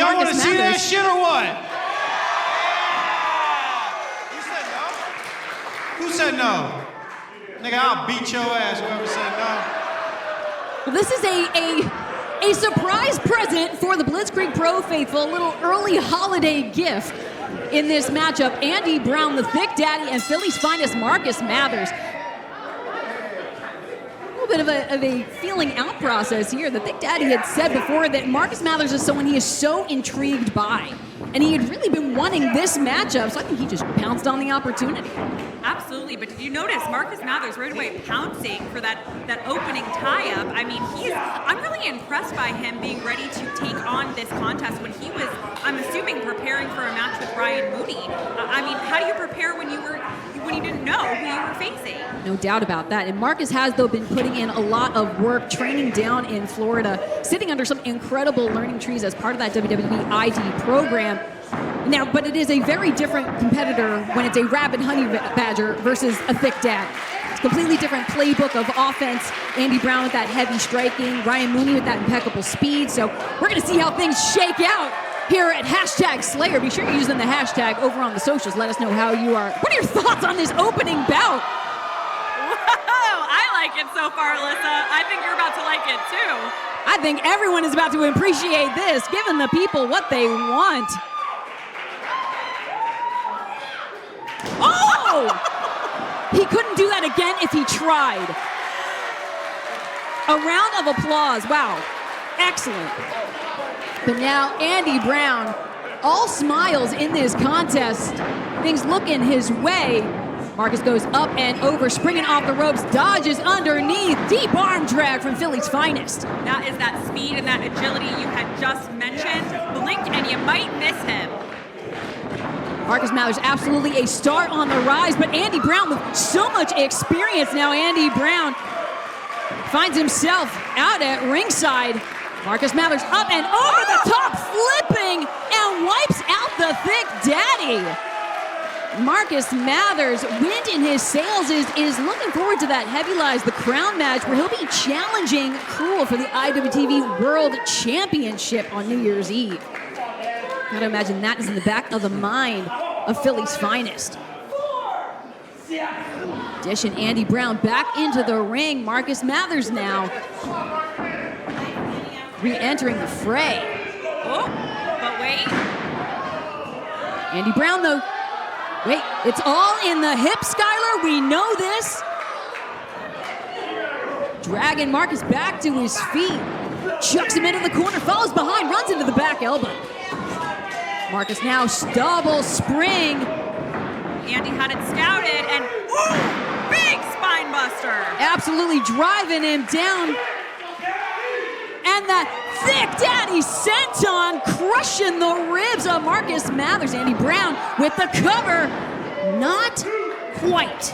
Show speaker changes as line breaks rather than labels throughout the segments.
y'all want
Marcus
to see that
Mathers.
shit or what? You said no. Who said no? Nigga, I'll beat your ass, whoever said no.
Well, this is a surprise present for the Blitzkrieg Pro faithful, a little early holiday gift in this matchup. Andy Brown, the Thick Daddy, and Philly's finest Marcus Mathers. A little bit of a feeling out process here. The Thick Daddy had said before that Marcus Mathers is someone he is so intrigued by. And he had really been wanting this matchup, so I think he just pounced on the opportunity.
Absolutely, but did you notice Marcus Mathers right away pouncing for that opening tie-up? I mean, I'm really impressed by him being ready to take on this contest when he was, I'm assuming, preparing for a match with Ryan Mooney. I mean, how do you prepare when you didn't know who you were facing?
No doubt about that. And Marcus has, though, been putting in a lot of work training down in Florida, sitting under some incredible learning trees as part of that WWE ID program. Now, but it is a very different competitor when it's a rabid honey badger versus a thick dad. It's a completely different playbook of offense. Andy Brown with that heavy striking, Ryan Mooney with that impeccable speed. So we're going to see how things shake out here at #Sleigher. Be sure you're using the hashtag over on the socials. Let us know how you are. What are your thoughts on this opening bout?
Whoa, I like it so far, Alyssa. I think you're about to like it too.
I think everyone is about to appreciate this, giving the people what they want. Oh! He couldn't do that again if he tried. A round of applause. Wow. Excellent. But now Andy Brown, all smiles in this contest. Things looking his way. Marcus goes up and over, springing off the ropes, dodges underneath. Deep arm drag from Philly's finest.
That is that speed and that agility you had just mentioned. Blink and you might miss him.
Marcus Mathers absolutely a star on the rise, but Andy Brown with so much experience now. Andy Brown finds himself out at ringside. Marcus Mathers up and over the top, flipping and wipes out the Thick Daddy. Marcus Mathers, wind in his sails, is looking forward to that Heavy Lies the Crown match where he'll be challenging Cruel for the IWTV World Championship on New Year's Eve. Gotta imagine that is in the back of the mind of Philly's finest. Dishing Andy Brown back into the ring. Marcus Mathers now re-entering the fray.
Oh, but wait.
Andy Brown, though. Wait, it's all in the hip, Skylar. We know this. Dragging Marcus back to his feet. Chucks him into the corner, follows behind, runs into the back elbow. Marcus now double spring.
Andy had it scouted and ooh, big spine buster.
Absolutely driving him down. And that Thick Daddy senton crushing the ribs of Marcus Mathers. Andy Brown with the cover. Not quite.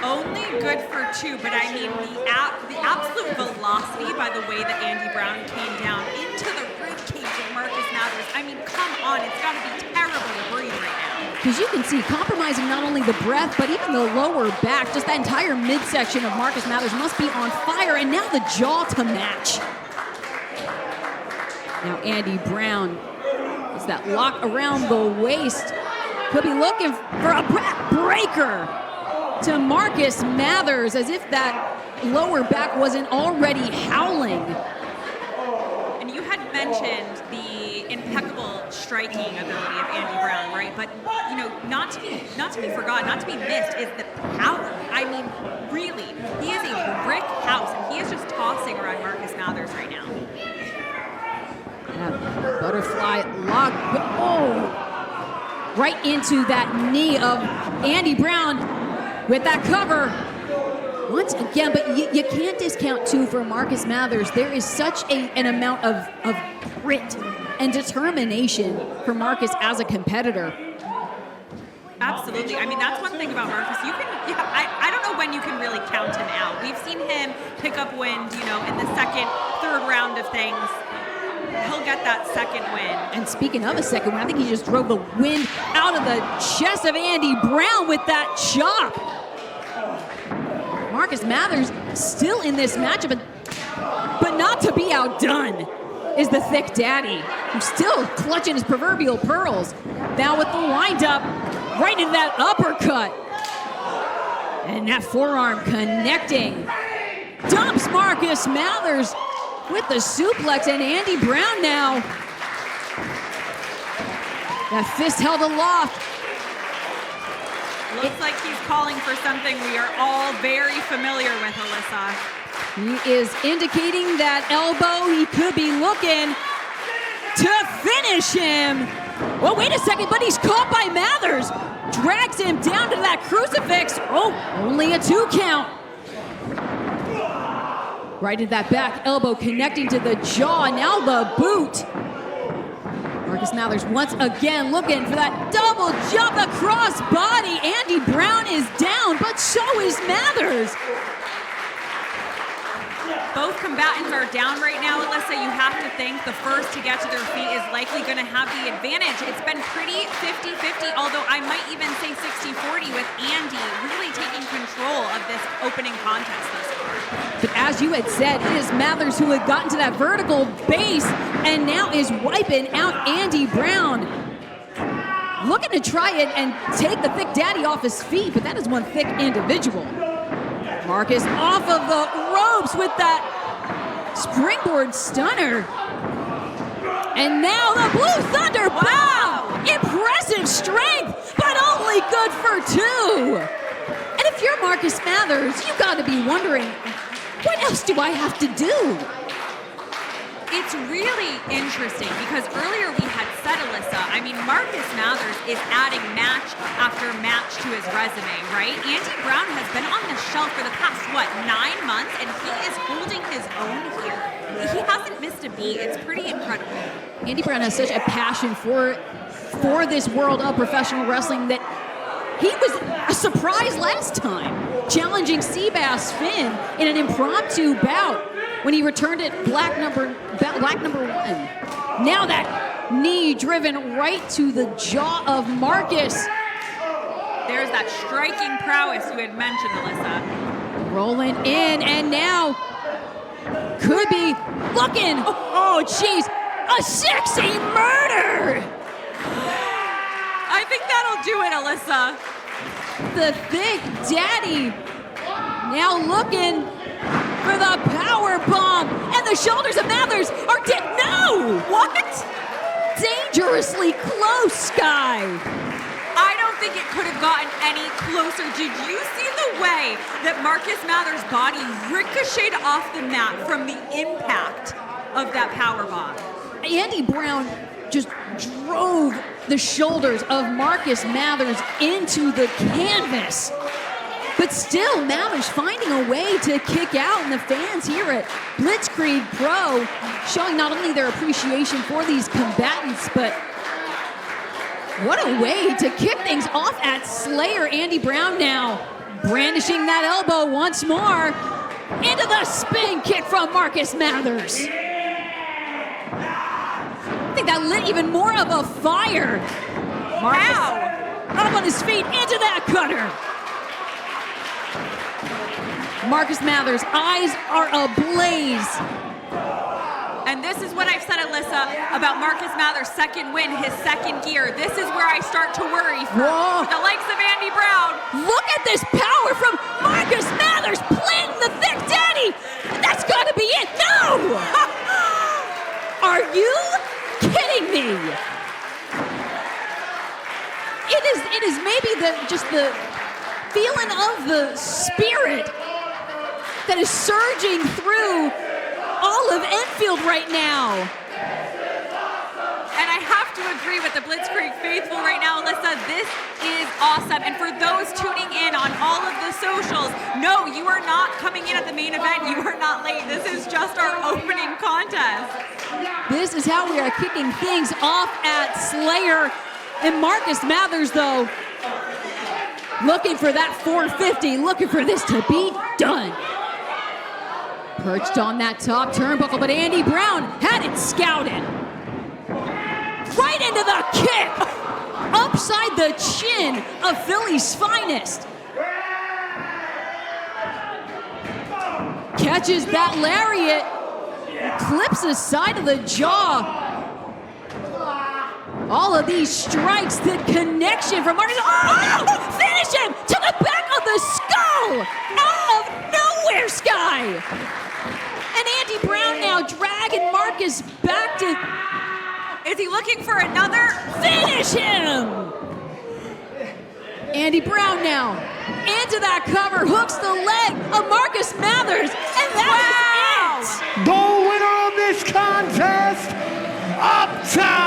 Only good for two, but I mean the absolute velocity by the way that Andy Brown came down into the rib cage of Marcus Mathers. I mean, come on, it's got to be terrible to breathe right now.
Because you can see compromising not only the breath, but even the lower back. Just that entire midsection of Marcus Mathers must be on fire, and now the jaw to match. Now Andy Brown is that lock around the waist. Could be looking for a breaker to Marcus Mathers, as if that lower back wasn't already howling.
And you had mentioned the impeccable striking ability of Andy Brown, right? But you know, not to be forgotten, not to be missed, is the power. I mean, really, he is a brick house, and he is just tossing around Marcus Mathers right now.
That butterfly lock, oh! Right into that knee of Andy Brown with that cover. Once again, but you can't discount, too, for Marcus Mathers. There is such an amount of grit and determination for Marcus as a competitor.
Absolutely. I mean, that's one thing about Marcus. I don't know when you can really count him out. We've seen him pick up wind, you know, in the second, third round of things. He'll get that second win.
And speaking of a second win, I think he just drove the wind out of the chest of Andy Brown with that chop. Marcus Mathers still in this matchup, but not to be outdone. is the Thick Daddy, who's still clutching his proverbial pearls. Now with the windup, right into that uppercut. And that forearm connecting. Dumps Marcus Mathers with the suplex, and Andy Brown now. That fist held aloft.
Looks like he's calling for something we are all very familiar with, Alyssa.
He is indicating that elbow. He could be looking to finish him. Well, wait a second, but he's caught by Mathers. Drags him down to that crucifix. Oh, only a 2 count. Right in that back elbow connecting to the jaw. Now the boot. Marcus Mathers once again looking for that double jump across body. Andy Brown is down, but so is Mathers.
Both combatants are down right now, Alyssa. You have to think the first to get to their feet is likely going to have the advantage. It's been pretty 50-50, although I might even say 60-40 with Andy really taking control of this opening contest thus far.
But as you had said, it is Mathers who had gotten to that vertical base and now is wiping out Andy Brown. Looking to try it and take the Thick Daddy off his feet, but that is one thick individual. Marcus off of the ropes with that springboard stunner. And now the Blue Thunder Wow! Impressive strength, but only good for 2. And if you're Marcus Mathers, you gotta be wondering, what else do I have to do?
It's really interesting because earlier we had said, Alyssa, I mean, Marcus Mathers is adding match after match to his resume, right? Andy Brown has been on the shelf for the past, 9 months, and he is holding his own here. He hasn't missed a beat. It's pretty incredible.
Andy Brown has such a passion for this world of professional wrestling that he was a surprise last time, challenging Seabass Finn in an impromptu bout when he returned at black number 1. Now that knee driven right to the jaw of Marcus.
There's that striking prowess you had mentioned, Alyssa.
Rolling in, and now could be looking. Oh, jeez, a sexy murder.
I think that'll do it, Alyssa.
The Thick Daddy now looking for the power bomb, and the shoulders of Mathers are dead. No! What? Dangerously close, Sky.
I don't think it could have gotten any closer. Did you see the way that Marcus Mathers' body ricocheted off the mat from the impact of that power bomb?
Andy Brown just drove the shoulders of Marcus Mathers into the canvas. But still, Mathers finding a way to kick out, and the fans here at Blitzkrieg Pro showing not only their appreciation for these combatants, but what a way to kick things off at Sleigher. Andy Brown now brandishing that elbow once more into the spin kick from Marcus Mathers. I think that lit even more of a fire. Marcus up on his feet into that cutter. Marcus Mathers' eyes are ablaze.
And this is what I've said, Alyssa, about Marcus Mathers' second win, his second gear. This is where I start to worry for the likes of Andy Brown.
Look at this power from Marcus Mathers, planting the Thick Daddy. That's got to be it. No! Are you kidding me? It is maybe just the feeling of the spirit that is surging through all of Enfield right now.
And I have to agree with the Blitzkrieg faithful right now, Alyssa. This is awesome. And for those tuning in on all of the socials, no, you are not coming in at the main event. You are not late. This is just our opening contest.
This is how we are kicking things off at Sleigher. And Marcus Mathers, though, looking for that 450, looking for this to be done. Perched on that top turnbuckle, but Andy Brown had it scouted. Right into the kick, upside the chin of Philly's finest. Catches that lariat, clips the side of the jaw. All of these strikes, the connection from Marcus. Oh, finish him to the back of the skull. Out of nowhere, Sky. And Andy Brown now dragging Marcus back to.
Is he looking for another?
Finish him. Andy Brown now into that cover, hooks the leg of Marcus Mathers, and that is it.
The winner of this contest, up top.